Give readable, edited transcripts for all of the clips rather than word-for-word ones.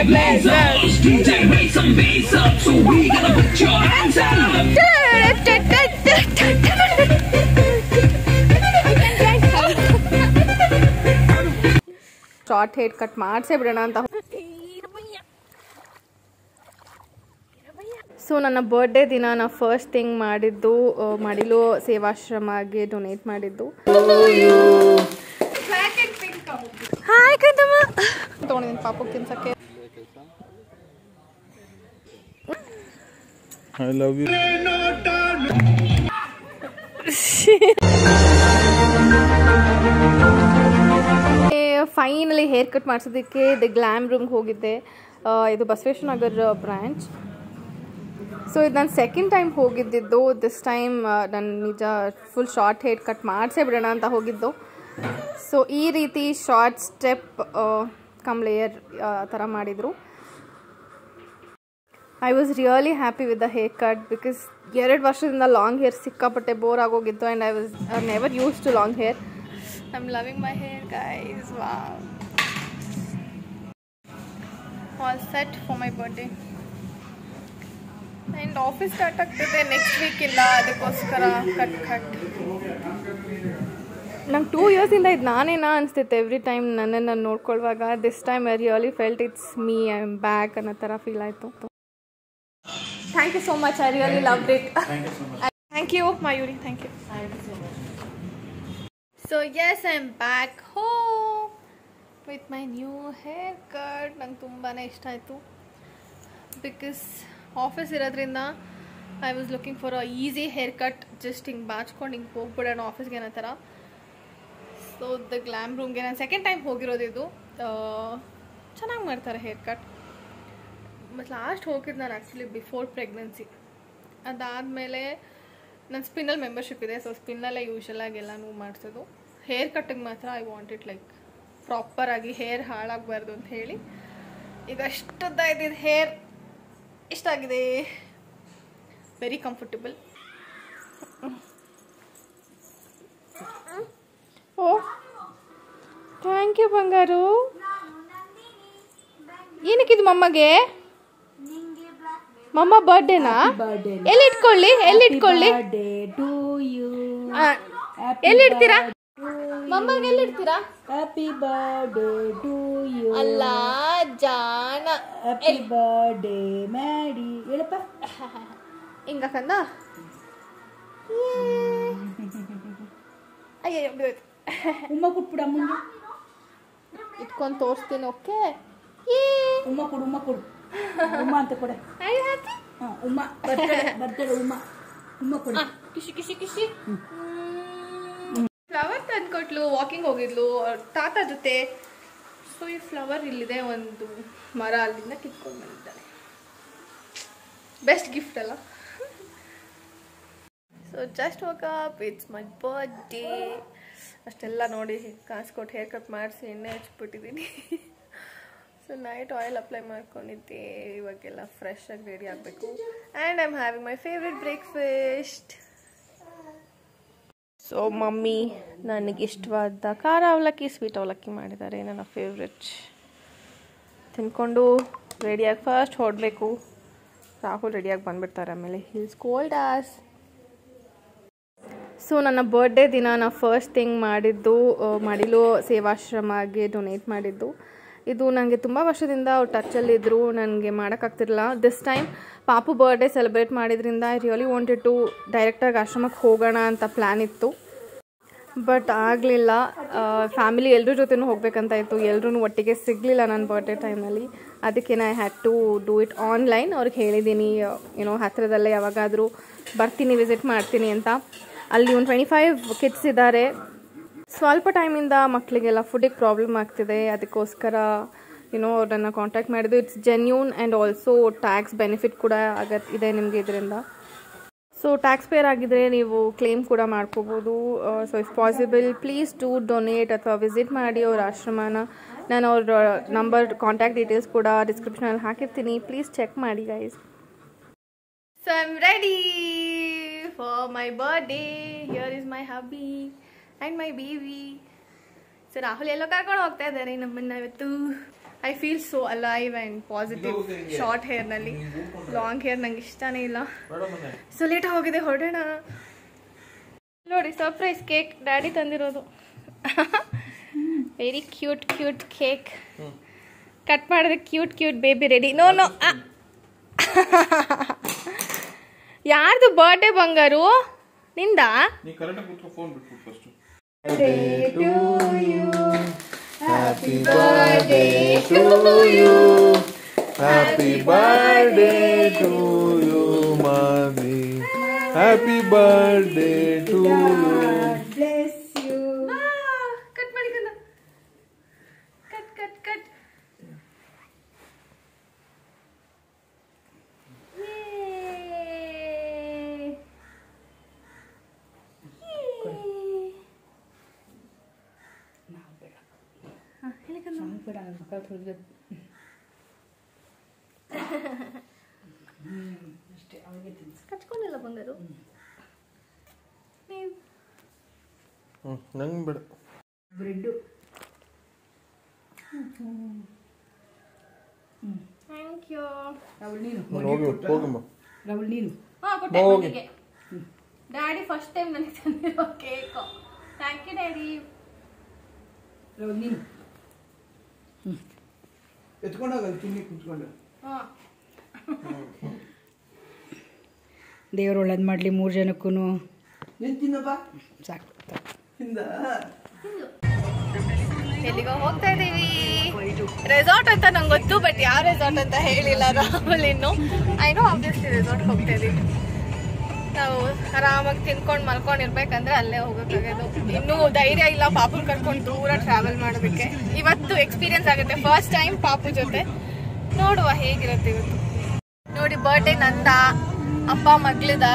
blaze up. DJ raise some bass up, so we gonna put your hands up. Short hair cut ಮಾಡಿಸೇ ಬಿಡೋಣ ಅಂತ. So ನನ್ನ birthday ದಿನ ನಾನು first thing ಮಾಡಿದ್ದು ಮಡಿಲು ಸೇವಾಶ್ರಮಕ್ಕೆ ಡೊನೇಟ್ ಮಾಡಿದ್ದು. ಹಾಯ್ ಕದಮ್ಮ ತೊಗೊಂಡಿದ್ದೀನಿ ಪಾಪು ತಿನ್ಸಕ್ಕೆ. I love you. Finally hair cut ಮಾಡಿಸೋದಕ್ಕೆ ದ ಗ್ಲಾಮ್ ರೂಮ್ಗೆ ಹೋಗಿದ್ದೆ. ಇದು ಬಸವೇಶ್ವರ ನಗರ್ ಬ್ರ್ಯಾಂಚ್. ಸೊ ಇದು ನಾನು ಸೆಕೆಂಡ್ ಟೈಮ್ ಹೋಗಿದ್ದಿದ್ದು. ದಿಸ್ ಟೈಮ್ ನಾನು ನಿಜ ಫುಲ್ ಶಾರ್ಟ್ ಹೇರ್ ಕಟ್ ಮಾಡಿಸೇ ಬಿಡೋಣ ಅಂತ ಹೋಗಿದ್ದು. ಸೊ ಈ ರೀತಿ ಶಾರ್ಟ್ ಸ್ಟೆಪ್ ಕಮ್ ಲೇಯರ್ ಥರ ಮಾಡಿದರು. I was really happy with the hair cut because 2 ವರ್ಷದಿಂದ ಲಾಂಗ್ ಹೇರ್ ಸಿಕ್ಕಾಪಟ್ಟೆ ಬೋರ್ ಆಗೋಗಿತ್ತು. And I was never use to long hair. I am loving my hair guys. Wow, all set for my birthday. And office start ಆಗ್ತದೆ next week ಇಲ್ಲ, ಅದಕ್ಕೋಸ್ಕರ cut ನಂಗೆ 2 ಇಯರ್ಸಿಂದ ಇದು ನಾನೇನಾ ಅನಿಸ್ತಿತ್ತು every time ನನ್ನನ್ನು ನೋಡ್ಕೊಳ್ಳುವಾಗ. This time I really felt it's me, I am back ಅನ್ನೋ ಥರ ಫೀಲ್ ಆಯಿತು. Thank you so much, I really loved it. Thank you Mayuri, thank you. So yes, I am back home with my new hair cut. ನಂಗೆ ತುಂಬಾ ಇಷ್ಟ ಆಯಿತು because office ಇರೋದ್ರಿಂದ I was looking for a easy hair cut. Just ಹಿಂಗೆ ಬಾಚ್ಕೊಂಡು ಹಿಂಗೆ ಹೋಗ್ಬಿಡೋಣ ಆಫೀಸ್ಗೆ ಅನ್ನೋ ಥರ. ಸೊ ದ ಗ್ಲಾಮ್ ರೂಮ್ಗೆ ನಾನು ಸೆಕೆಂಡ್ ಟೈಮ್ ಹೋಗಿರೋದು. ಇದು ಚೆನ್ನಾಗಿ ಮಾಡ್ತಾರೆ ಹೇರ್ ಕಟ್. ಮತ್ತು ಲಾಸ್ಟ್ ಹೋಗಿದ್ದು ನಾನು ಆ್ಯಕ್ಚುಲಿ ಬಿಫೋರ್ ಪ್ರೆಗ್ನೆನ್ಸಿ. ಅದಾದಮೇಲೆ ನನ್ನ ಸ್ಪಿನ್ನಲ್ಲಿ ಮೆಂಬರ್ಶಿಪ್ ಇದೆ. ಸೊ ಸ್ಪಿನ್ನಲ್ಲೇ ಯೂಶ್ವಲಾಗಿ ಎಲ್ಲನೂ ಮಾಡಿಸೋದು. ಹೇರ್ ಕಟ್ಟಿಗೆ ಮಾತ್ರ ಐ ವಾಂಟ್ ಇಟ್ ಲೈಕ್ ಪ್ರಾಪರಾಗಿ, ಹೇರ್ ಹಾಳಾಗಬಾರ್ದು ಅಂತ ಹೇಳಿ ಈಗ ಅಷ್ಟುದ್ದ ಇದ್ದಿದ್ದು ಹೇರ್ ಇಷ್ಟಾಗಿದೆ. Very comfortable. Oh thank you ಬಂಗಾರು. ಏನಕ್ಕಿದು ಮಮ್ಮಗೆ? ಮಮ್ಮ ಬರ್ಡೇನಾ? ಎಲ್ಲಿಟ್ಕೊಳ್ಳಿ ಎಲ್ಲಿಡ್ತೀರಾ? ಮಮ್ಮಗೆ ಎಲ್ಲಿಡ್ತೀರಾ? Happy birthday to you. ಅಲ್ಲ ಜಾನ, ಹ್ಯಾಪಿ ಬರ್ಡೇ ಮಾಡಿ ಹೇಳಪ್ಪ. ಹಿಂಗ ಕಂದ. ಅಯ್ಯೋ ಬಿಡೋಯ್ತು. ಉಮ್ಮ ಕೊಟ್ಬಿಡ ಮುಂದೆ ಇಟ್ಕೊಂಡು ತೋರಿಸ್ತೀನಿ. ಓಕೆ, ಉಮ್ಮ ಕೊಡು ಉಮ್ಮ ಅಂತ ಕೊಡ. ಉಮ್ಮ ಬರ್ತಾಳೆ ಉಮ್ಮ ಕೊಡು. ಕಿಶಿ ಫ್ಲವರ್ ತಂದ್ಕೊಟ್ಲು. ವಾಕಿಂಗ್ ಹೋಗಿದ್ಲು ತಾತ ಜೊತೆ. ಸೊ ಈ ಫ್ಲವರ್ ಇಲ್ಲಿದೆ, ಒಂದು ಮರ ಅಲ್ಲಿಂದ ಕಿತ್ಕೊಂಡು ಬಂದಿದ್ದಾಳೆ. ಬೆಸ್ಟ್ ಗಿಫ್ಟ್ ಅಲ್ಲ. So just wake up, it's my birthday. ಅಷ್ಟೆಲ್ಲ ನೋಡಿ ಕಾಸು ಕೊಟ್ಟು ಹೇರ್ ಕಟ್ ಮಾಡಿಸಿ ಎಣ್ಣೆ ಹಚ್ಬಿಟ್ಟಿದ್ದೀನಿ. ಸೊ ನೈಟ್ ಆಯಿಲ್ ಅಪ್ಲೈ ಮಾಡ್ಕೊಂಡಿದ್ದೆ. ಇವಾಗೆಲ್ಲ ಫ್ರೆಶ್ ಆಗಿ ರೆಡಿ ಆಗಬೇಕು. And I am having my favourite breakfast. So mummy ನನಗೆ ಇಷ್ಟವಾದ ಖಾರ ಅವಲಕ್ಕಿ, ಸ್ವೀಟ್ ಅವಲಕ್ಕಿ ಮಾಡಿದ್ದಾರೆ. ನನ್ನ ಫೇವ್ರೆಟ್. ತಿನ್ಕೊಂಡು ರೆಡಿಯಾಗಿ ಫಸ್ಟ್ ಹೊರಡಬೇಕು. ರಾಹುಲ್ ರೆಡಿಯಾಗಿ ಬಂದುಬಿಡ್ತಾರೆ. ಆಮೇಲೆ ಹಿಲ್ಸ್ ಕೋಲ್ಡ್ ಆಸ್. ಸೊ ನನ್ನ ಬರ್ಡೇ ದಿನ ನಾನು ಫಸ್ಟ್ ಥಿಂಗ್ ಮಾಡಿದ್ದು ಮಡಿಲು ಸೇವಾಶ್ರಮಕ್ಕೆ ಡೊನೇಟ್ ಮಾಡಿದ್ದು. ಇದು ನನಗೆ ತುಂಬ ವರ್ಷದಿಂದ ಅವ್ರು ಟಚ್ಚಲ್ಲಿದ್ದರು, ನನಗೆ ಮಾಡೋಕ್ಕಾಗ್ತಿರಲಿಲ್ಲ. ದಿಸ್ ಟೈಮ್ ಪಾಪು ಬರ್ಡೇ ಸೆಲೆಬ್ರೇಟ್ ಮಾಡಿದ್ರಿಂದ ಐ ರಿಯಲಿ ವಾಂಟೆಡ್ ಟು ಡೈರೆಕ್ಟಾಗಿ ಆಶ್ರಮಕ್ಕೆ ಹೋಗೋಣ ಅಂತ ಪ್ಲ್ಯಾನ್ ಇತ್ತು. ಬಟ್ ಆಗಲಿಲ್ಲ. ಫ್ಯಾಮಿಲಿ ಎಲ್ಲರ ಜೊತೆನೂ ಹೋಗ್ಬೇಕಂತ ಇತ್ತು. ಎಲ್ಲರೂ ಒಟ್ಟಿಗೆ ಸಿಗಲಿಲ್ಲ ನನ್ನ ಬರ್ಡೇ ಟೈಮಲ್ಲಿ. ಅದಕ್ಕೆ I had to do it online. ಅವ್ರಿಗೆ ಹೇಳಿದ್ದೀನಿ ಏನೋ ಹತ್ತಿರದಲ್ಲೇ ಯಾವಾಗಾದರೂ ಬರ್ತೀನಿ, ವಿಸಿಟ್ ಮಾಡ್ತೀನಿ ಅಂತ. ಅಲ್ಲಿ ಒಂದು 25 ಕಿಡ್ಸ್ ಇದ್ದಾರೆ. ಸ್ವಲ್ಪ ಟೈಮಿಂದ ಮಕ್ಕಳಿಗೆಲ್ಲ ಫುಡ್ಡಿಗೆ ಪ್ರಾಬ್ಲಮ್ ಆಗ್ತಿದೆ. ಅದಕ್ಕೋಸ್ಕರ ಅವ್ರನ್ನ ಕಾಂಟ್ಯಾಕ್ಟ್ ಮಾಡಿದ್ದು. It's genuine and also tax benefit ಕೂಡ ಇದೆ ನಿಮಗೆ ಇದರಿಂದ. ಸೊ ಟ್ಯಾಕ್ಸ್ ಪೇಯರ್ ಆಗಿದ್ದರೆ ನೀವು ಕ್ಲೇಮ್ ಕೂಡ ಮಾಡ್ಕೋಬೋದು. So if possible please do donate ಅಥವಾ ವಿಸಿಟ್ ಮಾಡಿ ಅವ್ರ ಆಶ್ರಮನ. ನಾನು ಅವ್ರ ನಂಬರ್, ಕಾಂಟ್ಯಾಕ್ಟ್ ಡೀಟೇಲ್ಸ್ ಕೂಡ ಡಿಸ್ಕ್ರಿಪ್ಷನಲ್ಲಿ ಹಾಕಿರ್ತೀನಿ. ಪ್ಲೀಸ್ ಚೆಕ್ ಮಾಡಿ guys. So I am ready for my birthday. Here is my hubby and my baby. So Rahul ಎಲ್ಲೋ ಕರ್ಕೊಂಡು ಹೋಗ್ತಾ ಇದ್ದಾರೆ ನಮ್ಮನ್ನು ಇವತ್ತು. I feel so alive and positive short ಹೇರ್ನಲ್ಲಿ. ಲಾಂಗ್ ಹೇರ್ ನಂಗೆ ಇಷ್ಟನೇ ಇಲ್ಲ. ಸೊ ಲೇಟಾಗಿ ಹೋಗಿದೆ, ಹೊರಡೋಣ. ನೋಡಿ ಸರ್ಪ್ರೈಸ್ ಕೇಕ್ ಡ್ಯಾಡಿ ತಂದಿರೋದು. Very cute cute cake. Cut ಮಾಡಿದ್ರೆ cute cute baby ready. No no, ಯಾರ್ದು ಬರ್ಡೇ ಬಂಗಾರು? ನಿಂದ? Happy birthday to you. Happy birthday to you, Mami. Happy birthday to you. Bless you. Cut ಮಾಡಿ ಕಂದ. Cut cut cut. ಕಚ್ಕೊಂಡಿಲ್ಲ ಬಂಗಾರು. ನಂಗೆ ಬೇಡ. Bread. Thank you. Rahul ನೀನು ಹೋಗಮ್ಮ. ರಾಹುಲ್ ನೀನು. ಹಾಂ ಕೊಟ್ಟೆ ಮನೆಗೆ. ಡ್ಯಾಡಿ ಫಸ್ಟ್ ಟೈಮ್ ನನಗೆ ತಂದಿರೋ cake. Thank you daddy. Rahul ನೀನು. ಎತ್ಕೊಂಡೋಗ ತಿನ್ನಿ ಕುತ್ಕೊಂಡು. ಹಾಂ ದೇವ್ರು ಒಳ್ಳೇದು ಮಾಡಲಿ 3 ಜನಕ್ಕೂ. ನೀನು ತಿನ್ನಪ್ಪ. ಸಾಕು. ತಿಂದ. ಎಲ್ಲಿಗೋ ಹೋಗ್ತಾ ಇದೀವಿ. ರೆಸಾರ್ಟ್ ಅಂತ ನಂಗೆ ಗೊತ್ತು, ಬಟ್ ಯಾವ ರೆಸಾರ್ಟ್ ಅಂತ ಹೇಳಿಲ್ಲ ರಾಹುಲ್ ಇನ್ನು. ಐನೋ ಆಬ್ವಿಯಸ್ಲಿ ರೆಸಾರ್ಟ್ ಹೋಗ್ತಾ ಇದೀವಿ. ನಾವು ಆರಾಮಾಗಿ ತಿನ್ಕೊಂಡು ಮಲ್ಕೊಂಡಿರ್ಬೇಕಂದ್ರೆ ಅಲ್ಲೇ ಹೋಗೋಕ್ಕಾಗೋದು. ಇನ್ನೂ ಧೈರ್ಯ ಇಲ್ಲ ಪಾಪು ಕರ್ಕೊಂಡು ದೂರ ಟ್ರಾವೆಲ್ ಮಾಡೋದಕ್ಕೆ. ಇವತ್ತು ಎಕ್ಸ್ಪೀರಿಯನ್ಸ್ ಆಗುತ್ತೆ, ಫಸ್ಟ್ ಟೈಮ್ ಪಾಪು ಜೊತೆ. ನೋಡುವ ಹೇಗಿರುತ್ತೆ ಇವತ್ತು. ನೋಡಿ ಬರ್ಡೇ ನಂದ, ಅಪ್ಪ ಮಗ್ಳದ,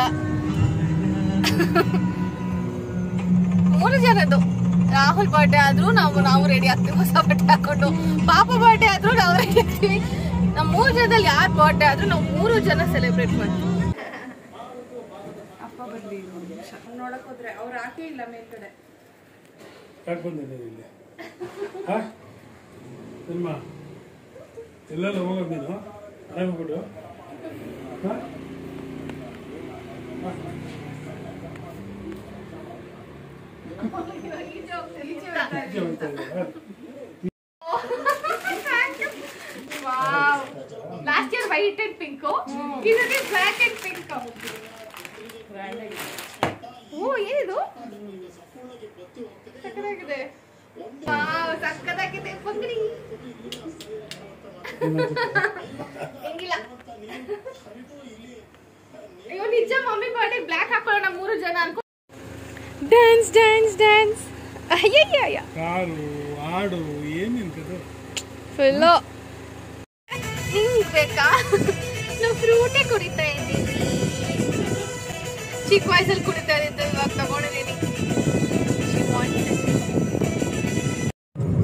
3 ಜನದ್ದು. ರಾಹುಲ್ ಬರ್ಡೇ ಆದ್ರೂ ನಾವು ರೆಡಿ ಆಗ್ತೀವಿ ಹೊಸ ಬಟ್ಟೆ ಹಾಕೊಂಡು. ಪಾಪು ಬರ್ಡೇ ಆದ್ರೂ ನಾವು ರೆಡಿ ಆಗ್ತೀವಿ. ನಮ್ಮ 3 ಜನದಲ್ಲಿ ಯಾರು ಬರ್ಡೇ ಆದ್ರೂ ನಾವು 3 ಜನ ಸೆಲೆಬ್ರೇಟ್ ಮಾಡ್ತೀವಿ. ಅಪ್ಪ ಬರ್ಲಿ ನೋಡಕ್ ಹೋದ್ರೆ ಅವ್ರು ಹಾಕೇ ಇಲ್ಲ ಮೇಲ್ಗಡೆ. ಯಾಕೆ ಬಂದಿದ್ದೀನಿ ಇಲ್ಲಿ? ನಿಮ್ಮ ಎಲ್ಲೆಲ್ಲ ಹೋಗೋದು ನೀನು? ಹೋಗ್ಬಿಟ್ಟು last year white and pink, ಇದರಲ್ಲಿ ಬ್ಲಾಕ್ ಅಂಡ್ ಪಿಂಕ್. ಓ ಏನಿದು ಸಕ್ಕತ್ತಾಗಿದೆ. ಸಕ್ಕತ್ತಾಗಿದೆ ಬಂಗಡಿ. ಹೆಂಗಿಲ್ಲ? ಅಯ್ಯೋ ನಿಜ ಮಮ್ಮಿ ಬರ್ಡೇ ಬ್ಲಾಕ್ ಹಾಕೊಳ್ಳೋಣ 3 ಜನ ಅನ್ಕೊ. Dance dance dance. ಅಯ್ಯಯ್ಯ ಕಾರು ಹಾಡು ಏನಿರ್ತದೆ ಫುಲ್ಲು. ನಿಂಗೆ ಬೇಕಾ? ನಾವು ಫ್ರೂಟೇ ಕುಡಿತಾ ಇದ್ದೀವಿ. ಚಿಕ್ಕ ವಯಸ್ಸಲ್ಲಿ ಕುಡಿತಾ ಇದ್ದೆ, ಇವಾಗ ತಗೊಂಡಿದ್ದೀನಿ.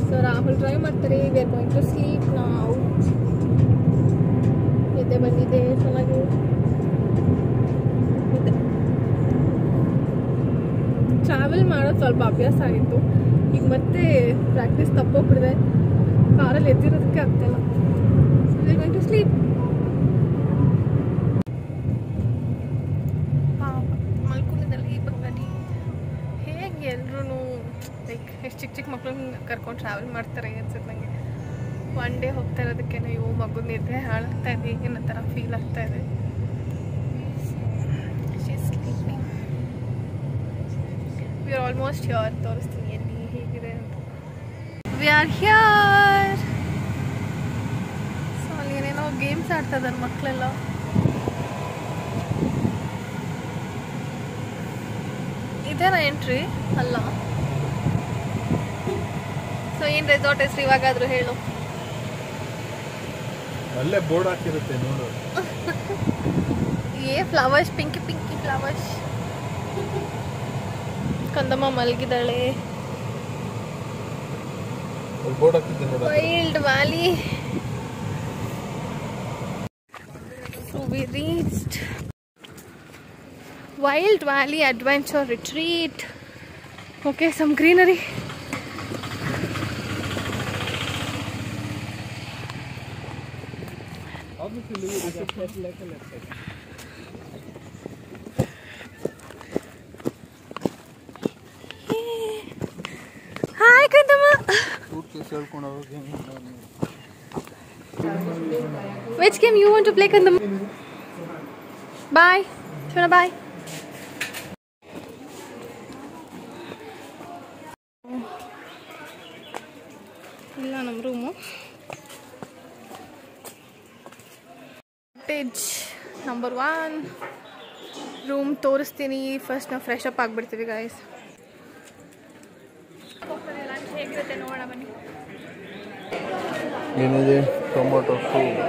ಸೊ ರಾಹುಲ್ ಡ್ರೈವ್ ಮಾಡ್ತಾರೆ. We are going to sleep ನಾವು. ನಿದ್ದೆ ಬಂದಿದೆ ಚೆನ್ನಾಗಿ. ಟ್ರಾವೆಲ್ ಮಾಡೋದು ಸ್ವಲ್ಪ ಅಭ್ಯಾಸ ಆಗಿತ್ತು, ಈಗ ಮತ್ತೆ ಪ್ರಾಕ್ಟೀಸ್ ತಪ್ಪೋಗ್ಬಿಡಿದೆ. ಕಾರಲ್ಲಿ ಎದ್ದಿರೋದಕ್ಕೆ ಆಗ್ತಾಯಿಲ್ಲ. So we are going to sleep. ಮಲ್ಕೊಂಡಿದ್ದಲ್ಲ ಈ ಬಂಗಾಡಿ. ಹೇಗೆ ಎಲ್ಲರೂ ಲೈಕ್ ಎಷ್ಟು ಚಿಕ್ಕ ಚಿಕ್ಕ ಮಕ್ಳನ್ನ ಕರ್ಕೊಂಡು ಟ್ರಾವೆಲ್ ಮಾಡ್ತಾರೆ ಅನ್ಸುತ್ತೆ ನನಗೆ. ಒನ್ ಡೇ ಹೋಗ್ತಾ ಇರೋದಕ್ಕೆ ನೀವು ಮಗು ನಿದ್ದೆ ಹಾಳಾಗ್ತಾ ಇದೆ ಅನ್ನೋ ಥರ ಫೀಲ್ ಆಗ್ತಾ ಇದೆ. We are almost here. ತೋರಿಸ್ತೀನಿ ಎಲ್ಲಿ ಹೇಗಿದೆ ಅಂತ. We are here. ಸೊ ಅಲ್ಲಿ ಏನೇನೋ ಗೇಮ್ಸ್ ಆಡ್ತಾ ಇದ್ದಾರೆ ಮಕ್ಕಳೆಲ್ಲ. ಇದೇನಾ ಎಂಟ್ರಿ? ಅಲ್ಲ. ಸೊ ಏನು ರೆಸಾರ್ಟ್ ಹೆಸರು ಇವಾಗಾದರೂ ಹೇಳು. ಅಲ್ಲೇ ಬೋರ್ಡ್ ಹಾಕಿರುತ್ತೆ ನೋಡು. ಏ ಫ್ಲವರ್ಸ್, ಪಿಂಕಿ ಪಿಂಕಿ ಫ್ಲವರ್ಸ್. ಕಂದಮ್ಮ ಮಲಗಿದಾಳೆ. ಬೋರ್ಡ್ ಹಾಕಿದ್ದೆ ನೋಡು. Wild valley. So we reached Wild Valley Adventure Retreat. Okay, some greenery. Hi ಕಂದಮ್ಮ. Which game you want to play, Kandam? Bye. Shona, bye. ಇಲ್ಲ ನಮ್ಮ ರೂಮು ಕಾಟೇಜ್ ನಂಬರ್ 1 ರೂಮ್ ತೋರಿಸ್ತೀನಿ. First ನಾವು fresh up ಆಗಿಬಿಡ್ತೀವಿ guys. Lunch ಹೇಗಿರುತ್ತೆ ನೋಡೋಣ ಬನ್ನಿ. ಏನಿದೆ? Tomato soup.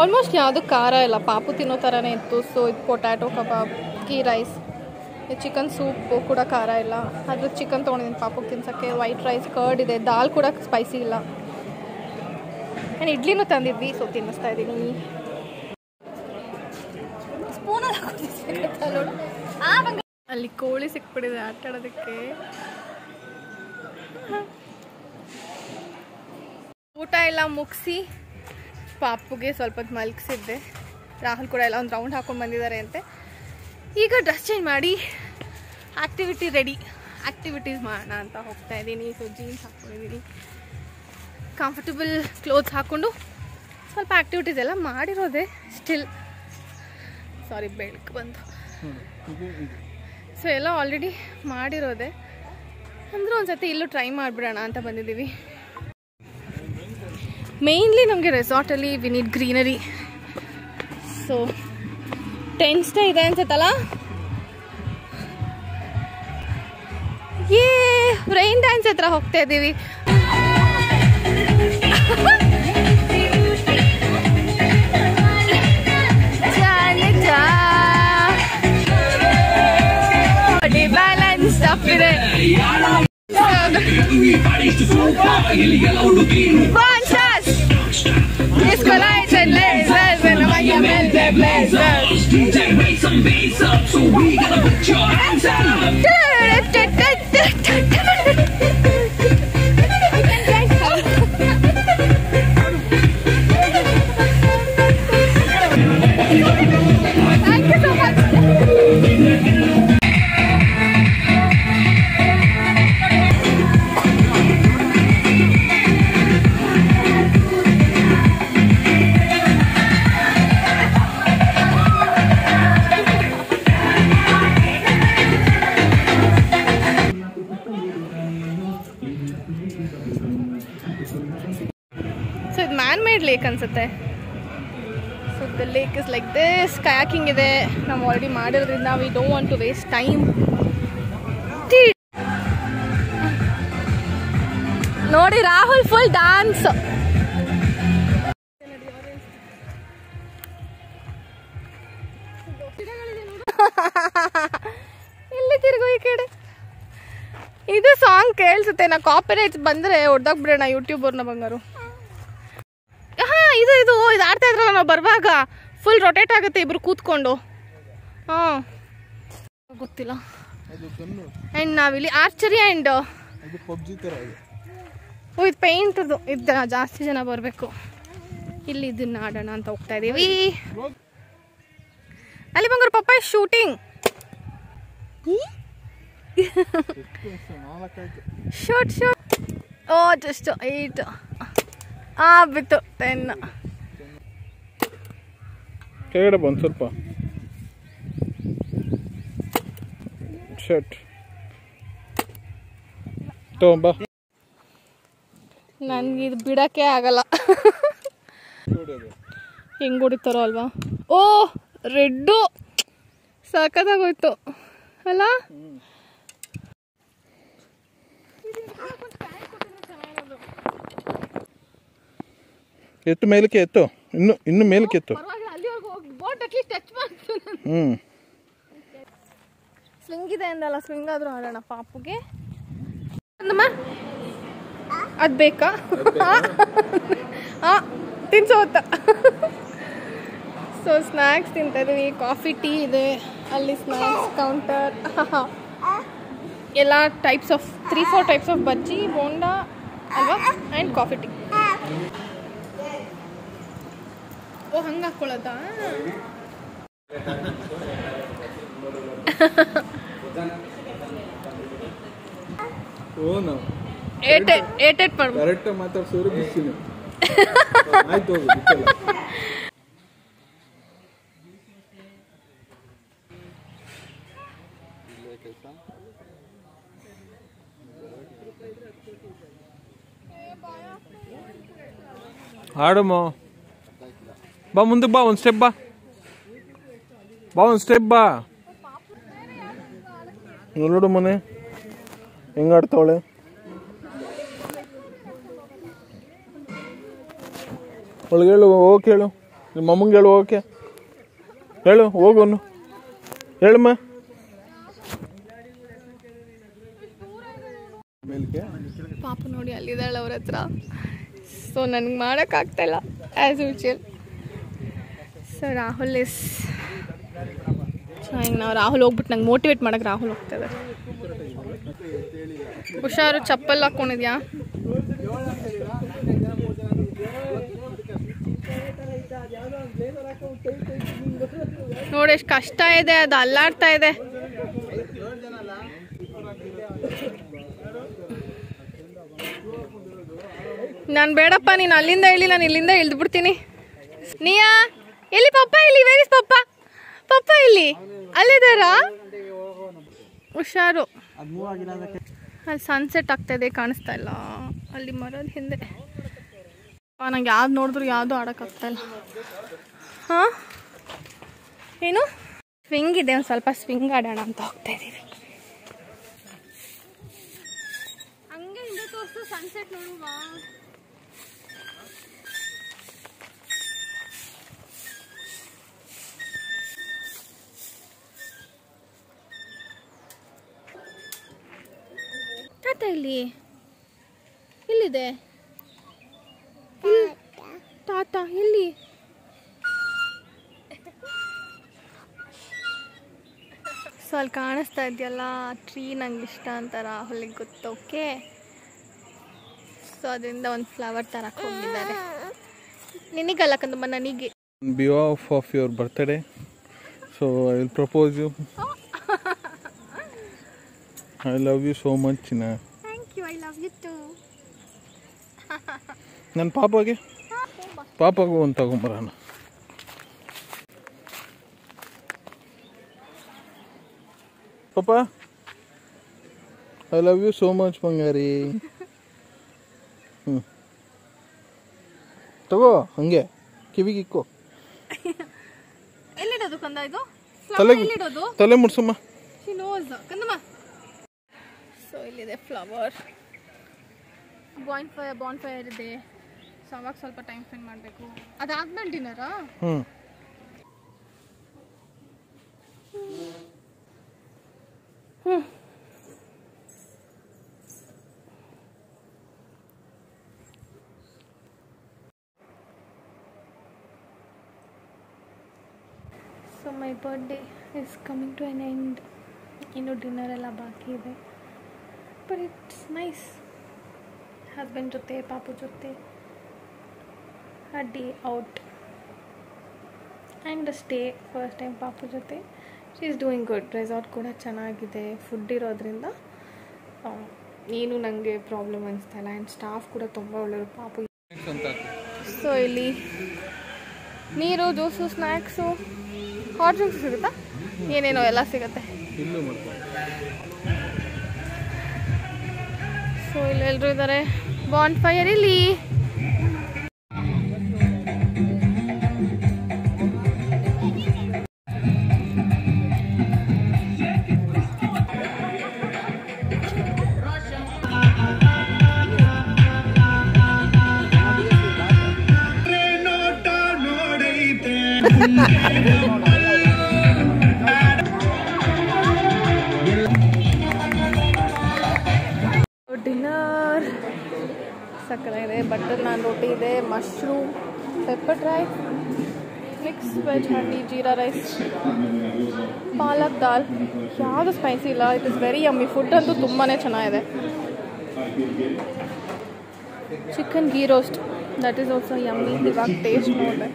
Almost ಯಾವುದು ಖಾರ ಇಲ್ಲ, ಪಾಪು ತಿನ್ನೋ ಥರನೇ ಇತ್ತು. ಸೊ ಇದು ಪೊಟ್ಯಾಟೊ ಕಬಾಬ್, ಗೀ ರೈಸ್, ಚಿಕನ್ ಸೂಪು ಕೂಡ ಖಾರ ಇಲ್ಲ. ಅದ್ರ ಚಿಕನ್ ತೊಗೊಂಡಿದ್ದೀನಿ ಪಾಪುಗೆ ತಿನ್ಸೋಕ್ಕೆ. ವೈಟ್ ರೈಸ್, ಕರ್ಡ್ ಇದೆ, ದಾಲ್ ಕೂಡ ಸ್ಪೈಸಿ ಇಲ್ಲ. ನಾನು ಇಡ್ಲಿನೂ ತಂದಿದ್ವಿ, ಸೊ ತಿನ್ನಿಸ್ತಾ ಇದ್ದೀನಿ. ಅಲ್ಲಿ ಕೋಳಿ ಸಿಕ್ಬಿಟ್ಟಿದೆ ಆಟ ಆಡೋದಕ್ಕೆ. ಊಟ ಎಲ್ಲ ಮುಗಿಸಿ ಪಾಪುಗೆ ಸ್ವಲ್ಪ ಹೊತ್ತು ಮಲಗಿಸಿದ್ದೆ. ರಾಹುಲ್ ಕೂಡ ಎಲ್ಲ ಒಂದು ರೌಂಡ್ ಹಾಕೊಂಡು ಬಂದಿದ್ದಾರೆ ಅಂತೆ. ಈಗ ಡ್ರೆಸ್ ಚೇಂಜ್ ಮಾಡಿ ಆ್ಯಕ್ಟಿವಿಟಿ ರೆಡಿ, ಆ್ಯಕ್ಟಿವಿಟೀಸ್ ಮಾಡೋಣ ಅಂತ ಹೋಗ್ತಾ ಇದ್ದೀನಿ. ಸೊ ಜೀನ್ಸ್ ಹಾಕ್ಕೊಂಡಿದ್ದೀನಿ, ಕಂಫರ್ಟಬಲ್ ಕ್ಲೋತ್ಸ್ ಹಾಕ್ಕೊಂಡು ಸ್ವಲ್ಪ ಆ್ಯಕ್ಟಿವಿಟೀಸ್ ಎಲ್ಲ ಮಾಡಿರೋದೆ. ಸ್ಟಿಲ್ ಸಾರಿ ಬೆಳಕು ಬಂತು. ಸೊ ಎಲ್ಲ ಆಲ್ರೆಡಿ ಮಾಡಿರೋದೆ, ಅಂದರೆ ಒಂದು ಸತಿ ಇಲ್ಲೂ ಟ್ರೈ ಮಾಡಿಬಿಡೋಣ ಅಂತ ಬಂದಿದ್ದೀವಿ. ಮೇಯ್ನ್ಲಿ ನಮಗೆ ರೆಸಾರ್ಟಲ್ಲಿ we need greenery. So tent stay ಇದೆ ಅನ್ಸುತ್ತಲ್ಲ. ರೈನ್ ಡ್ಯಾನ್ಸ್ ಹತ್ರ ಹೋಗ್ತಾ ಇದ್ದೀವಿ. ಬ್ಯಾಲೆನ್ಸ್ ತಪ್ಪಿದೆ. Disco lights and lasers and a Maya Melde blazers. DJ raise some bass up, so we gotta put your hands up. Thank you so much. So ಇದು man made lake ಅನ್ಸುತ್ತೆ. So the lake is like this. Kayaking ಇದೆ, ನಾವು already ಮಾಡಿರೋದ್ರಿಂದ we don't want to waste time. ನೋಡಿ Rahul full dance. ಇಲ್ಲಿ ತಿರುಗು ಈ ಕಡೆ. ಇದು ಸಾಂಗ್ ಕೇಳಿಸುತ್ತೆ. ನಾ ಕಾಪಿರೈಟ್ಸ್ ಬಂದರೆ ಹೊಡೆದಾಗ್ಬಿಡೋಣ ಯೂಟ್ಯೂಬರ್ನ ಬಂಗಾರು. ಹಾಂ ಇದು ಇದು ಇದು ಆಡ್ತಾ ಇದ್ರಲ್ಲ ನಾವು ಬರುವಾಗ. ಫುಲ್ ರೊಟೇಟ್ ಆಗುತ್ತೆ ಇಬ್ರು ಕೂತ್ಕೊಂಡು. ಹಾಂ ಗೊತ್ತಿಲ್ಲ. ಆ್ಯಂಡ್ ನಾವಿಲ್ಲಿ ಆರ್ಚರಿ ಆ್ಯಂಡ್ ಇದು ಪೇಂಟ್ದು ಇದು ಜಾಸ್ತಿ ಜನ ಬರಬೇಕು. ಇಲ್ಲಿ ಇದನ್ನ ಆಡೋಣ ಅಂತ ಹೋಗ್ತಾ ಇದ್ದೀವಿ. ಅಲ್ಲಿ ಬಂಗಾರು ಪಪ್ಪ shooting. Shoot shoot. Oh just 8 ಬಿತ್ತು 10. ಕೆಳಗಡೆ ಬಂದು ಸ್ವಲ್ಪ ಶರ್ಟ್ ತಗೊಂಬಾ. ನನಗೆ ಇದು ಬಿಡೋಕ್ಕೆ ಆಗಲ್ಲ. ಹೆಂಗೆ ಹೊಡಿತಾರೋ ಅಲ್ವಾ. ಓ ರೆಡ್ಡು ಸಖತ್ತಾಗೋಯ್ತು ಅಲ್ಲ. ಎತ್ತು ಮೇಲಕ್ಕೆ ಎತ್ತು, ಇನ್ನು ಮೇಲಕ್ಕೆ ಎತ್ತು. ಪರವಾಗಿಲ್ಲ, ಅಲ್ಲಿವರೆಗೂ ಹೋಗಿ ಬೋಟ್ ಅಟ್ಲೀಸ್ಟ್ ಟಚ್ ಮಾಡ್ತೀನಿ. ಹ್ಞೂ ಸ್ವಿಂಗ್ ಇದೆ ಅಂದಲ್ಲ, ಸ್ವಿಂಗ್ ಆದರೂ ಆಡೋಣ ಪಾಪುಗೆ. ಅದು ಬೇಕಾ? ಹಾಂ ತಿನ್ಸೋತ. ಸೊ ಸ್ನ್ಯಾಕ್ಸ್ ತಿಂತಾ ಇದ್ದೀವಿ, ಕಾಫಿ ಟೀ ಇದೆ ಅಲ್ಲಿ, ಸ್ನ್ಯಾಕ್ಸ್ ಕೌಂಟರ್, ಎಲ್ಲ ಟೈಪ್ಸ್ ಆಫ್ 3-4 ಟೈಪ್ಸ್ ಆಫ್ ಬಜ್ಜಿ, ಬೋಂಡಾ ಅಲ್ವಾ, ಆ್ಯಂಡ್ ಕಾಫಿ ಟೀ. ಓ ಹಂಗೆ ಹಾಕ್ಕೊಳ್ಳೋದಾ? ಏಟ್ ಮಾಡ್ಬೋದು. ಕರೆಕ್ಟ್ ಮಾತಾಡ್ಸೋರು ಬಿಸಿಲು. ಆಯ್ತು ಹೋಗು. ಆಡಮ್ಮ, ಬಾ ಮುಂದೆ ಬಾ, ಒಂದು ಸ್ಟೆಪ್ ಬಾ, ಒಂದು ಸ್ಟೆಪ್ ಬಾ. ನೋಡು ಮನೆ ಹೆಂಗಾಡ್ತಾವಳೆ. ಒಳಗೆ ಹೇಳು, ಓಕೆ ಹೇಳು, ನಿಮ್ಮ ಅಮ್ಮಂಗೆ ಹೇಳು, ಓಕೆ ಹೇಳು, ಹೋಗೋನು ಹೇಳಮ್ಮ. ಪಾಪು ನೋಡಿ ಅಲ್ಲಿದ್ದಾಳೆ ಅವ್ರ ಹತ್ರ. ಸೊ ನನಗೆ ಮಾಡೋಕ್ಕಾಗ್ತಾಯಿಲ್ಲ as usual. So Rahul is ಚೆನ್ನಾಗಿ, ನಾವು ರಾಹುಲ್ ಹೋಗ್ಬಿಟ್ಟು ನಂಗೆ ಮೋಟಿವೇಟ್ ಮಾಡೋಕ್ಕೆ ರಾಹುಲ್ ಹೋಗ್ತಾಯಿದ್ದಾರೆ. ಹುಷಾರು, ಚಪ್ಪಲ್ ಹಾಕ್ಕೊಂಡಿದ್ಯಾ? ನೋಡಿ ಎಷ್ಟು ಕಷ್ಟ ಇದೆ, ಅದು ಅಲ್ಲಾಡ್ತಾ ಇದೆ. ನಾನು ಬೇಡಪ್ಪ, ನೀನು ಅಲ್ಲಿಂದ ಇಳಿ, ನಾನು ಇಲ್ಲಿಂದ ಇಳಿದ್ಬಿಡ್ತೀನಿ. ನೀಯಾ ಎಲ್ಲಿ? ಪಪ್ಪ ಇಲ್ಲಿ, ವೇರ್ ಇಸ್ ಪಪ್ಪ? ಪಪ್ಪ ಇಲ್ಲಿ, ಅಲ್ಲಿದ್ದಾರಾ? ಹುಷಾರು. ಅಲ್ಲಿ ಸನ್ಸೆಟ್ ಆಗ್ತಾಯಿದೆ, ಕಾಣಿಸ್ತಾ ಇಲ್ಲ ಅಲ್ಲಿ ಮರದ ಹಿಂದೆ. ನಂಗೆ ಯಾವ್ದು ನೋಡಿದ್ರು ಯಾವುದು ಆಡೋಕ್ಕಾಗ್ತಾಯಿಲ್ಲ. ಹಾಂ ಏನು ಸ್ವಿಂಗ್ ಇದೆ, ಒಂದು ಸ್ವಲ್ಪ ಸ್ವಿಂಗ್ ಆಡೋಣ ಅಂತ ಹೋಗ್ತಾ ಇದ್ದೀವಿ. ಹಂಗೆ ಹಿಂದೆ ತೋರಿಸು, ಸನ್ಸೆಟ್ ನೋಡುವ. ತಾತ ಇಲ್ಲಿ ಇಲ್ಲಿದೆ, ತಾತ ಇಲ್ಲಿ. ಸೊ ಅಲ್ಲಿ ಕಾಣಿಸ್ತಾ ಇದೆಯಲ್ಲ ಟ್ರೀ, ನಂಗೆ ಇಷ್ಟ ಅಂತ ರಾಹುಲಿಗೆ ಗೊತ್ತು. ಓಕೆ, ಸೊ ಅದರಿಂದ ಒಂದು ಫ್ಲವರ್ ತರಕ್ಕೆ ಹೋಗಿದ್ದಾರೆ. ನಿನಗಲ್ಲ ಕಂದಮ್ಮ, ನನಗೆ. Behalf of your birthday, so I will propose you. I love you so much, China. Thank you, I love you too. ನನ್ನ ಪಾಪಗೆ ಒಂದು ತಗೊಂಬರೋಣ. ಪಾಪ I love you so much ಬಂಗಾರಿ. ತಗೋ, ಹಂಗೆ ಕಿವಿಗೆ ಇಕ್ಕೋ. ಎಲ್ಲಿಡೋದು ಕಂದ ಇದು? ತಲೆ ಮುಡ್ಸಮ್ಮ. ಕಂದಮ್ಮ. ಸೊ ಇಲ್ಲಿದೆ ಫ್ಲವರ್, ಬಾನ್ ಫೈರ್ ಇದೆ. ಸೊ ಅವಾಗ ಸ್ವಲ್ಪ ಟೈಮ್ ಸ್ಪೆಂಡ್ ಮಾಡಬೇಕು. ಅದಾದ್ಮೇಲೆ ಡಿನ್ನರಾ? So my birthday is coming to an end. ಇನ್ನು ಡಿನ್ನರ್ ಎಲ್ಲ ಬಾಕಿ ಇದೆ. But it's nice. ಹಸ್ಬೆಂಡ್ ಜೊತೆ, ಪಾಪು ಜೊತೆ a day out and a stay. First time ಪಾಪು ಜೊತೆ. She is doing good. Resort ಕೂಡ ಚೆನ್ನಾಗಿದೆ, ಫುಡ್ ಇರೋದ್ರಿಂದ ಏನು ನನಗೆ ಪ್ರಾಬ್ಲಮ್ ಅನಿಸ್ತಾ ಇಲ್ಲ. ಆ್ಯಂಡ್ ಸ್ಟಾಫ್ ಕೂಡ ತುಂಬ ಒಳ್ಳೆಯವರು ಪಾಪು. ಸೊ ಇಲ್ಲಿ ನೀರು, ಜ್ಯೂಸು, ಸ್ನ್ಯಾಕ್ಸು, ಹಾಟ್ ಡ್ರಿಂಕ್ಸ್ ಸಿಗುತ್ತಾ? ಏನೇನೋ ಎಲ್ಲ ಸಿಗುತ್ತೆ. ಸೊ ಇಲ್ಲೆಲ್ಲರೂ ಇದ್ದಾರೆ. ಬಾನ್ ಫೈರ್ ಇಲ್ಲಿ. ಡಿನ್ನರ್ ಸಕ್ಕತ್ತಾಗಿದೆ. ಬಟರ್ ನಾನ್ ರೋಟಿ ಇದೆ, mushroom pepper rice, mix veg handi, jeera rice, palak dal. ಯಾವುದು ಸ್ಪೈಸಿ ಇಲ್ಲ. It is very yummy. Food ಅಂತೂ ತುಂಬಾ ಚೆನ್ನಾಗಿದೆ. Chicken ghee roast, that is also yummy. ಇವಾಗ ಟೇಸ್ಟ್ ನೋಡಿದೆ.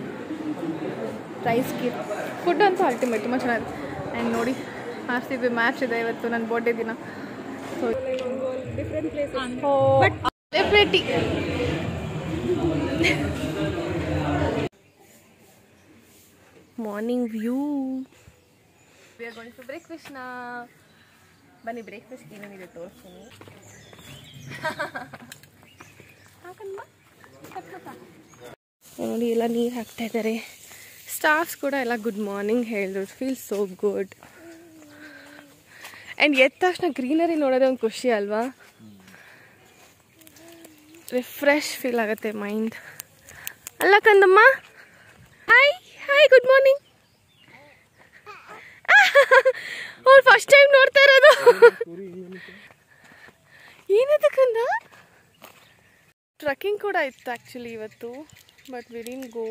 ರೈಸ್ ಗೀರ್ ಫುಡ್ ಅಂತೂ ಅಲ್ಟಿಮೇಟ್, ತುಂಬ ಚೆನ್ನಾಗಿದೆ. ಆ್ಯಂಡ್ ನೋಡಿ RCB ಮ್ಯಾಚ್ ಇದೆ ಇವತ್ತು, ನನ್ನ ಬರ್ಡೇ ದಿನ. So celebrity morning view. We are going to breakfast ನಾ. ಬನ್ನಿ ಬ್ರೇಕ್ಫಾಸ್ಟ್ ಏನೇನಿದೆ ತೋರಿಸ್ತೀನಿ. ನೋಡಿ ಎಲ್ಲ ನೀರು ಹಾಕ್ತಾ ಇದ್ದಾರೆ. ಸ್ಟಾಫ್ಸ್ ಕೂಡ ಎಲ್ಲ ಗುಡ್ ಮಾರ್ನಿಂಗ್ ಹೇಳಿದ್ರು. Feel so good. ಆ್ಯಂಡ್ ಎದ್ದ ತಕ್ಷಣ ಗ್ರೀನರಿ ನೋಡೋದೇ ಒಂದು ಖುಷಿ ಅಲ್ವಾ? ರಿಫ್ರೆಶ್ ಫೀಲ್ ಆಗುತ್ತೆ ಮೈಂಡ್ ಅಲ್ಲ ಕಂದಮ್ಮ? Hi hi, good morning. ಅವ್ರು ಫಸ್ಟ್ ಟೈಮ್ ನೋಡ್ತಾ ಇರೋದು. ಏನಿದೆ ಕಂದ? ಟ್ರಕ್ಕಿಂಗ್ ಕೂಡ ಇತ್ತು ಆ್ಯಕ್ಚುಲಿ ಇವತ್ತು, ಬಟ್ ವಿ ಡಿಡ್ಂಟ್ ಗೋ.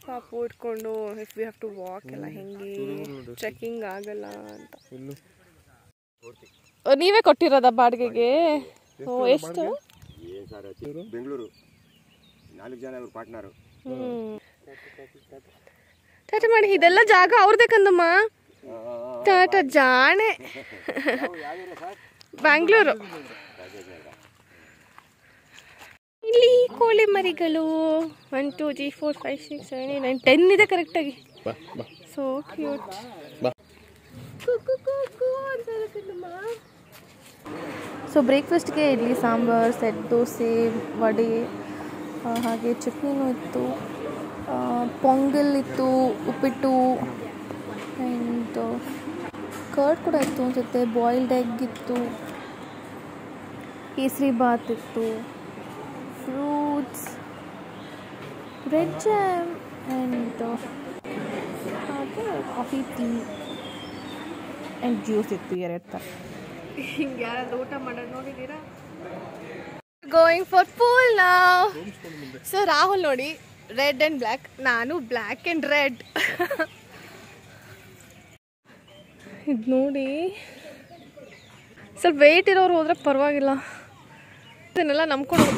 ಪಾಪು ಇಟ್ಕೊಂಡು if we have to walk ಎಲ್ಲ ಹೆಂಗೆ ಟ್ರೆಕ್ಕಿಂಗ್ ಆಗಲ್ಲ ಅಂತ. ನೀವೇ ಕೊಟ್ಟಿರೋದ ಬಾಡಿಗೆಗೆ? ಓ, ಎಷ್ಟು? ಬೆಂಗಳೂರು 4 ಜನ ಪಾರ್ಟ್ನರು. ಟಾಟಾ ಮಾಡಿ. ಇದೆಲ್ಲ ಜಾಗ ಅವ್ರದೇ ಕಂದಮ್ಮ. ಟಾಟಾ ಜಾಣೆ. ಬ್ಯಾಂಗ್ಳೂರು. ಇಲ್ಲಿ ಕೋಳಿ ಮರಿಗಳು 1 2 3 4 5 6 7 8 9 10 ಇದೆ ಕರೆಕ್ಟಾಗಿ. So cute. ಸೊ ಬ್ರೇಕ್ಫಾಸ್ಟ್ಗೆ ಇಡ್ಲಿ ಸಾಂಬಾರ್, ಸೆಟ್ ದೋಸೆ, ವಡೆ, ಹಾಗೆ ಚಟ್ನಿನೂ ಇತ್ತು, ಪೊಂಗಲ್ ಇತ್ತು, ಉಪ್ಪಿಟ್ಟು, ಆ್ಯಂಡ್ ಕರ್ಡ್ ಕೂಡ ಇತ್ತು ಅನಿಸುತ್ತೆ, ಬಾಯ್ಲ್ಡ್ ಎಗ್ ಇತ್ತು, ಕೇಸರಿ ಬಾತ್ ಇತ್ತು, ಫ್ರೂಟ್ಸ್, ಬ್ರೆಡ್ ಜಾಮ್, ಆ್ಯಂಡ್ ಹಾಗೆ ಕಾಫಿ, ಟೀ ಆ್ಯಂಡ್ ಜ್ಯೂಸ್ ಇತ್ತು 2 ಥರ. ಹಿಂಗೆ ಯಾರಾದ್ರೂ ಊಟ ಮಾಡೋದು ನೋಡಿದ್ದೀರಾ? ಗೋಯಿಂಗ್ ಫಾರ್ ಪೂಲ್ ನಾವ್. ಸೊ ರಾಹುಲ್ ನೋಡಿ ರೆಡ್ ಆ್ಯಂಡ್ ಬ್ಲ್ಯಾಕ್, ನಾನು ಬ್ಲ್ಯಾಕ್ ಆ್ಯಂಡ್ ರೆಡ್. ಇದು ನೋಡಿ, ಸ್ವಲ್ಪ ವೆಯ್ಟ್ ಇರೋರು ಹೋದ್ರೆ ಪರವಾಗಿಲ್ಲ. ಇದನ್ನೆಲ್ಲ ನಂಬ್ಕೊಂಡು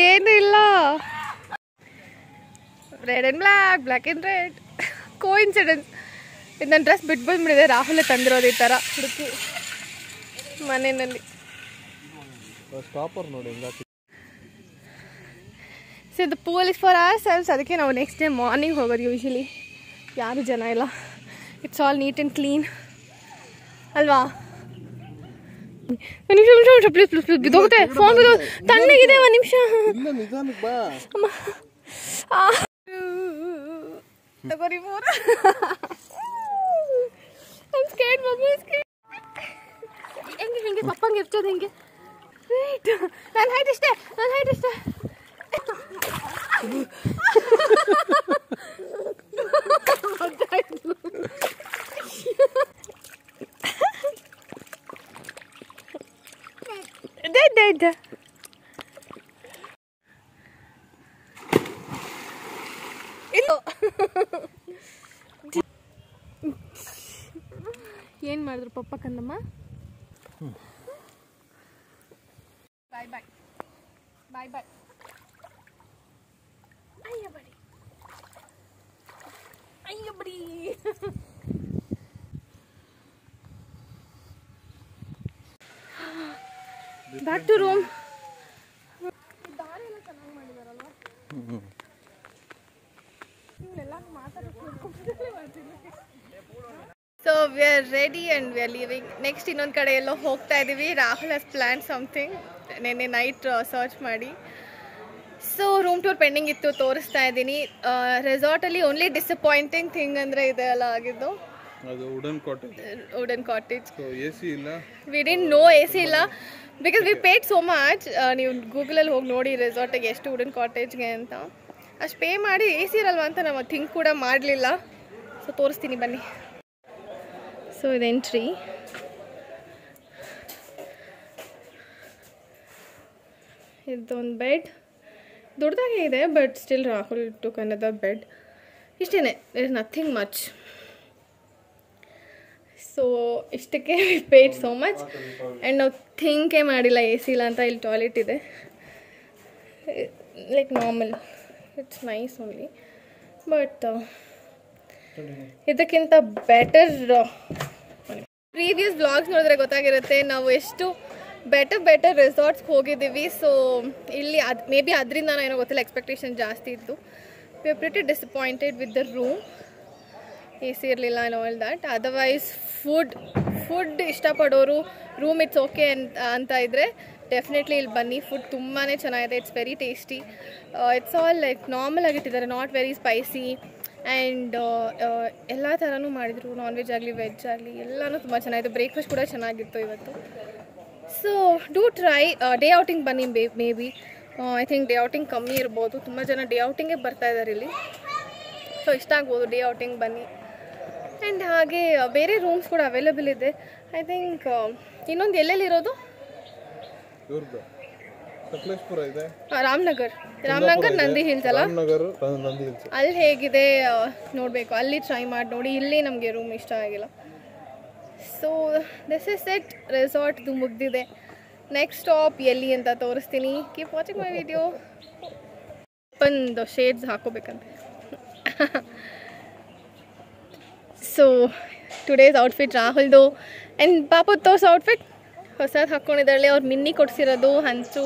ಏನಿಲ್ಲ. Red and black, black and red, coincidence. ಇದು ನನ್ನ ಡ್ರೆಸ್ ಬಿಟ್ಟು ಬಂದ್ಬಿಟ್ಟಿದೆ. ರಾಹುಲೇ ತಂದಿರೋದು ಈ ಥರ ಹುಡುಕಿ ಮನೆಯಲ್ಲಿ. So the pool is for ourselves. ಅದಕ್ಕೆ ನಾವು ನೆಕ್ಸ್ಟ್ ಡೇ ಮಾರ್ನಿಂಗ್ ಹೋಗೋದು ಯೂಶ್ವಲಿ. ಯಾರು ಜನ ಇಲ್ಲ. It's all neat and clean ಅಲ್ವಾ? ಒಂದು ನಿಮಿಷ ಪ್ಲೀಸ್ ಪ್ಲೀಸ್ ಪ್ಲೀಸ್. ಬಿದ್ದೋಗುತ್ತೆ ಫೋನ್. ತಣ್ಣಗಿದೆ, ಒಂದು ನಿಮಿಷ. ತಗೋರಿ ಫೋನ್. ಹೆಂಗೆ ಹಿಂಗೆ ಪಪ್ಪಂಗೆ ಇರ್ತದೆ ಹಿಂಗೆ. ವೇಟ್, ನನ್ನ ಹೈಟ್ ಇಷ್ಟೇ, ನನ್ನ ಹೈಟ್ ಇಷ್ಟೇ. ಏನ್ ಮಾಡಿದ್ರು ಪಪ್ಪ ಕಂದಮ್ಮ? ಬಾಯ್ ಬಾಯ್ ಬಾಯ್ ಬಾಯ್. ಅಯ್ಯ ಬಡಿ, ಅಯ್ಯ ಬಡಿ. Back to room. ದಾರಿ ಎಲ್ಲ ಚೆನ್ನಾಗಿ ಮಾಡಿದಾರಲ್ವಾ? ಇವನ್ನೆಲ್ಲ so we are ready and we are leaving. Next ಇನ್ನೊಂದು ಕಡೆ ಎಲ್ಲೋ ಹೋಗ್ತಾ ಇದ್ದೀವಿ. Rahul has plan something. ನೆನ್ನೆ ನೈಟ್ ಸರ್ಚ್ ಮಾಡಿ. ಸೊ ರೂಮ್ ಟೂರ್ ಪೆಂಡಿಂಗ್ ಇತ್ತು, ತೋರಿಸ್ತಾ ಇದ್ದೀನಿ. ರೆಸಾರ್ಟಲ್ಲಿ ಓನ್ಲಿ ಡಿಸಪಾಯಿಂಟಿಂಗ್ ಥಿಂಗ್ ಅಂದರೆ ಇದೆಲ್ಲ ಆಗಿದ್ದು. ಅದು wooden cottage. Wooden cottage. So AC ಇಲ್ಲ. ವಿ ಡಿಡ್ಂಟ್ ನೋ AC ಇಲ್ಲ. Because we paid so much. ನೀವು ಗೂಗಲಲ್ಲಿ ಹೋಗಿ ನೋಡಿ ರೆಸಾರ್ಟಿಗೆ ಎಷ್ಟು ವುಡನ್ ಕಾಟೇಜ್ಗೆ ಅಂತ. ಅಷ್ಟು ಪೇ ಮಾಡಿ ಎ ಸಿ ಇರಲ್ವ ಅಂತ ನಾವು ಥಿಂಕ್ ಕೂಡ ಮಾಡಲಿಲ್ಲ. ಸೊ ತೋರಿಸ್ತೀನಿ ಬನ್ನಿ. ಸೊ ಇದು ಎಂಟ್ರಿ. ಇದೊಂದು ಬೆಡ್ ದೊಡ್ಡದಾಗೆ ಇದೆ, but still Rahul took another bed. ಇಷ್ಟೇ, there is nothing much. So ಇಷ್ಟಕ್ಕೆ ಪೇಡ್ ಸೋ ಮಚ್ ಆ್ಯಂಡ್ ನಾವು ಥಿಂಕೇ ಮಾಡಿಲ್ಲ ಎ ಸಿ ಇಲ್ಲ ಅಂತ. ಇಲ್ಲಿ ಟಾಯ್ಲೆಟ್ ಇದೆ, like normal, it's nice only. But ಇದಕ್ಕಿಂತ ಬೆಟರ್ ಪ್ರೀವಿಯಸ್ ವ್ಲಾಗ್ಸ್ ನೋಡಿದ್ರೆ ಗೊತ್ತಾಗಿರುತ್ತೆ ನಾವು ಎಷ್ಟು ಬೆಟರ್ ರೆಸಾರ್ಟ್ಸ್ಗೆ ಹೋಗಿದ್ದೀವಿ. ಸೊ ಇಲ್ಲಿ ಮೇ ಬಿ ಅದರಿಂದ ಏನೋ ಗೊತ್ತಿಲ್ಲ, ಎಕ್ಸ್ಪೆಕ್ಟೇಷನ್ ಜಾಸ್ತಿ ಇತ್ತು. We are pretty disappointed with the room. A C ಇರಲಿಲ್ಲ and all that. Otherwise food ಇಷ್ಟಪಡೋರು ರೂಮ್ ಇಟ್ಸ್ ಓಕೆ ಅಂತ ಇದ್ದರೆ ಡೆಫಿನೆಟ್ಲಿ ಇಲ್ಲಿ ಬನ್ನಿ. ಫುಡ್ ತುಂಬಾ ಚೆನ್ನಾಗಿದೆ, it's very tasty. It's all like normal ಆಗಿಟ್ಟಿದ್ದಾರೆ, ನಾಟ್ ವೆರಿ ಸ್ಪೈಸಿ. ಆ್ಯಂಡ್ ಎಲ್ಲ ಥರನೂ ಮಾಡಿದರು, ನಾನ್ ವೆಜ್ ಆಗಲಿ ವೆಜ್ ಆಗಲಿ ಎಲ್ಲನೂ ತುಂಬ ಚೆನ್ನಾಗಿತ್ತು. ಬ್ರೇಕ್ಫಾಸ್ಟ್ ಕೂಡ ಚೆನ್ನಾಗಿತ್ತು ಇವತ್ತು. So do try. Day outing ಬನ್ನಿ. Maybe I think day outing ಕಮ್ಮಿ ಇರ್ಬೋದು, ತುಂಬ ಜನ ಡೇ ಔಟಿಂಗೇ ಬರ್ತಾಯಿದ್ದಾರೆ ಇಲ್ಲಿ. ಸೊ ಇಷ್ಟ ಆಗ್ಬೋದು, ಡೇ ಔಟಿಂಗ್ ಬನ್ನಿ. ಆ್ಯಂಡ್ ಹಾಗೆ ಬೇರೆ ರೂಮ್ಸ್ ಕೂಡ ಅವೈಲೇಬಲ್ ಇದೆ. ಐ ಥಿಂಕ್ ಇನ್ನೊಂದು ಎಲ್ಲೆಲ್ಲಿರೋದು ರಾಮನಗರ್ ನಂದಿ ಹಿಲ್ಸ್ ಅಲ್ಲ, ಅಲ್ಲಿ ಹೇಗಿದೆ ನೋಡಬೇಕು. ಅಲ್ಲಿ ಟ್ರೈ ಮಾಡಿ ನೋಡಿ. ಇಲ್ಲಿ ನಮಗೆ ರೂಮ್ ಇಷ್ಟ ಆಗಿಲ್ಲ. So this is it. ರೆಸಾರ್ಟ್ದು ಮುಗ್ದಿದೆ. ನೆಕ್ಸ್ಟ್ ಸ್ಟಾಪ್ ಎಲ್ಲಿ ಅಂತ ತೋರಿಸ್ತೀನಿ. Keep watching my video. ಒಂದು ಶೇಡ್ಸ್ ಹಾಕೋಬೇಕಂತೆ. ಸೊ ಟುಡೇಸ್ ಔಟ್ಫಿಟ್ ರಾಹುಲ್ದು ಆ್ಯಂಡ್ ಪಾಪು ತೋರ್ಸ್ ಔಟ್ಫಿಟ್ ಹೊಸದು ಹಾಕ್ಕೊಂಡಿದ್ದಾಳೆ. ಅವ್ರು ಮಿನ್ನಿ ಕೊಡಿಸಿರೋದು ಹಂಚು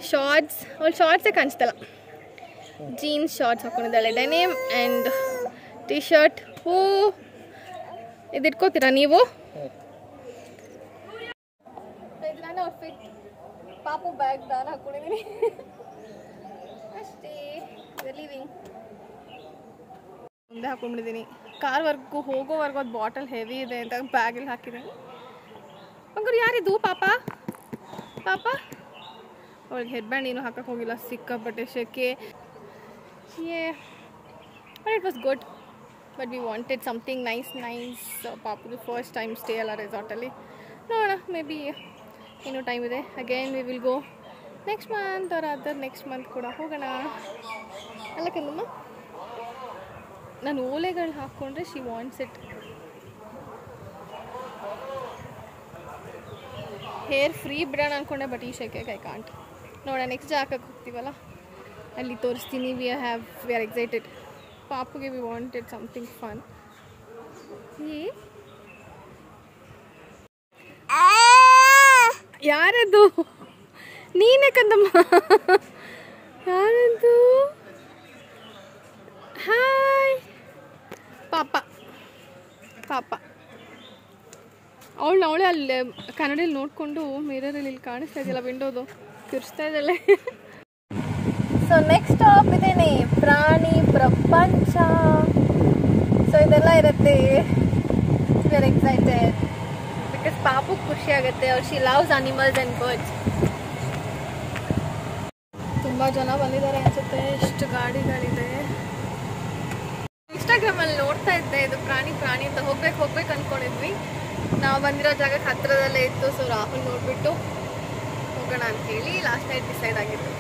ಶಾರ್ಟ್ಸ್. ಅವ್ಳು ಶಾರ್ಟ್ಸೇ ಕಾಣಿಸ್ತಲ್ಲ, ಜೀನ್ಸ್ ಶಾರ್ಟ್ಸ್ ಹಾಕ್ಕೊಂಡಿದ್ದಾಳೆ. Denim and T shirt. ಇದು ಇಟ್ಕೋತೀರಾ ನೀವು? ಇದು ನನ್ನ ಔಟ್ಫಿಟ್. ಪಾಪು ಬ್ಯಾಗ್ ನಾನು ಹಾಕ್ಕೊಂಡಿದ್ದೀನಿ ಅಷ್ಟೇ. ಲಿವಿಂಗ್ ಮುಂದೆ ಹಾಕೊಂಡ್ಬಿಟ್ಟಿದ್ದೀನಿ. ಕಾರ್ವರೆಗೂ ಹೋಗೋವರೆಗೂ ಅದು ಬಾಟಲ್ ಹೆವಿ ಇದೆ ಅಂತ ಬ್ಯಾಗಲ್ಲಿ ಹಾಕಿದ್ದೀನಿ. ಮಗರು ಯಾರಿದು? ಪಾಪ ಅವಳಿಗೆ ಹೆಡ್ ಬ್ಯಾಂಡ್ ಏನೂ ಹಾಕಕ್ಕೆ ಹೋಗಿಲ್ಲ, ಸಿಕ್ಕಾಪಟ್ಟೆ ಶೆಕೆ. But it was good. But we wanted something nice. ಪಾಪುದು ಫಸ್ಟ್ ಟೈಮ್ ಸ್ಟೇ ಅಲ್ಲ ರೆಸಾರ್ಟಲ್ಲಿ. ನೋಡೋಣ, ಮೇ ಬಿ ಇನ್ನೂ ಟೈಮ್ ಇದೆ. Again we will go next month or other next month ಕೂಡ ಹೋಗೋಣ. ಅಲ್ಲ ಕಂದಮ್ಮ, ನಾನು ಓಲೆಗಳು ಹಾಕ್ಕೊಂಡ್ರೆ she wants it. Hair free ಬಿಡೋಣ ಅಂದ್ಕೊಂಡೆ, ಬಟ್ ಈ ಶೆಕೆಗೆ ಐ ಕಾಂಟ್. ನೋಡೋಣ ನೆಕ್ಸ್ಟ್ ಜಾಗಕ್ಕೆ ಹೋಗ್ತೀವಲ್ಲ ಅಲ್ಲಿ ತೋರಿಸ್ತೀನಿ. We are excited. ಪಾಪುಗೆ ವಿ ವಾಂಟೆಡ್ ಸಮಥಿಂಗ್ ಫನ್. ಯಾರದು? ನೀನೇ ಕಂದಮ್ಮ. ಯಾರದು? ಹಾಯ್ ಪಾಪ. ಅವಳೇ ಅಲ್ಲಿ ಕನ್ನಡಲ್ಲಿ ನೋಡಿಕೊಂಡು ಮಿರರಲ್ಲಿ ಇಲ್ಲಿ ಕಾಣಿಸ್ತಾ ಇದೆಯಲ್ಲ ವಿಂಡೋದು, ಕಿರ್ಸ್ತಾ ಇದ್ದಾಳೆ. ಸೊ ನೆಕ್ಸ್ಟ್ ಸ್ಟಾಪ್ ಇದೇನೆ ಪ್ರಾಣಿ ಪ್ರಪಂಚ. ಸೊ ಇದೆಲ್ಲ ಇರುತ್ತೆ. ವಿ ಆರ್ ಎಕ್ಸೈಟೆಡ್ ಬಿಕಾಸ್ ಪಾಪು ಖುಷಿ ಆಗುತ್ತೆ. She loves animals and birds. ತುಂಬ ಜನ ಬಂದಿದ್ದಾರೆ ಅನಿಸುತ್ತೆ, ಎಷ್ಟು ಗಾಡಿಗಳಿದೆ. ಇನ್ಸ್ಟಾಗ್ರಾಮಲ್ಲಿ ನೋಡ್ತಾ ಇದ್ದೆ, ಇದು ಪ್ರಾಣಿ ಅಂತ ಹೋಗ್ಬೇಕು ಅಂದ್ಕೊಂಡಿದ್ವಿ. ನಾವು ಬಂದಿರೋ ಜಾಗಕ್ಕೆ ಹತ್ತಿರದಲ್ಲೇ ಇತ್ತು. ಸೊ ರಾಹುಲ್ ನೋಡಿಬಿಟ್ಟು ಹೋಗೋಣ ಅಂತ ಹೇಳಿ ಲಾಸ್ಟ್ ನೈಟ್ ಡಿಸೈಡ್ ಆಗಿತ್ತು.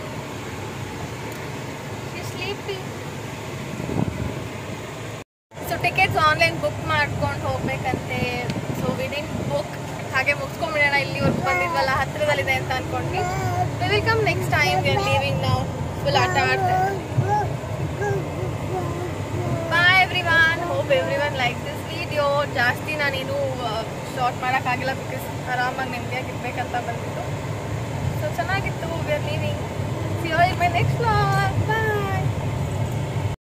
ಸೊ ಟಿಕೆಟ್ಸ್ ಆನ್ಲೈನ್ ಬುಕ್ ಮಾಡ್ಕೊಂಡು ಹೋಗ್ಬೇಕಂತೆ. ಸೊ ವಿ ಡಿಡ್ಂಟ್ ಬುಕ್, ಹಾಗೆ ಮುಗಿಸ್ಕೊಂಡ್ಬಿಡೋಣ. ಇಲ್ಲಿವರೆಗೂ ಬಂದಿದ್ವಲ್ಲ, ಹತ್ತಿರದಲ್ಲಿದೆ ಅಂತ ಅಂದ್ಕೊಂಡ್ವಿ. We will come next time. We are leaving ನಾವು. ಫುಲ್ ಆಟ ಆಡ್ತೇವೆ. Bye everyone. Hope everyone like this video. ಜಾಸ್ತಿ ನಾನೇನು ಶಾರ್ಟ್ ಮಾಡೋಕ್ಕಾಗಿಲ್ಲ ಬಿಕಾಸ್ ಆರಾಮಾಗಿ ನೆಮ್ಮದಿಯಾಗಿರ್ಬೇಕಂತ ಬಂದಿತ್ತು. ಸೊ ಚೆನ್ನಾಗಿತ್ತು. We are leaving. See you in my next vlog. Bye.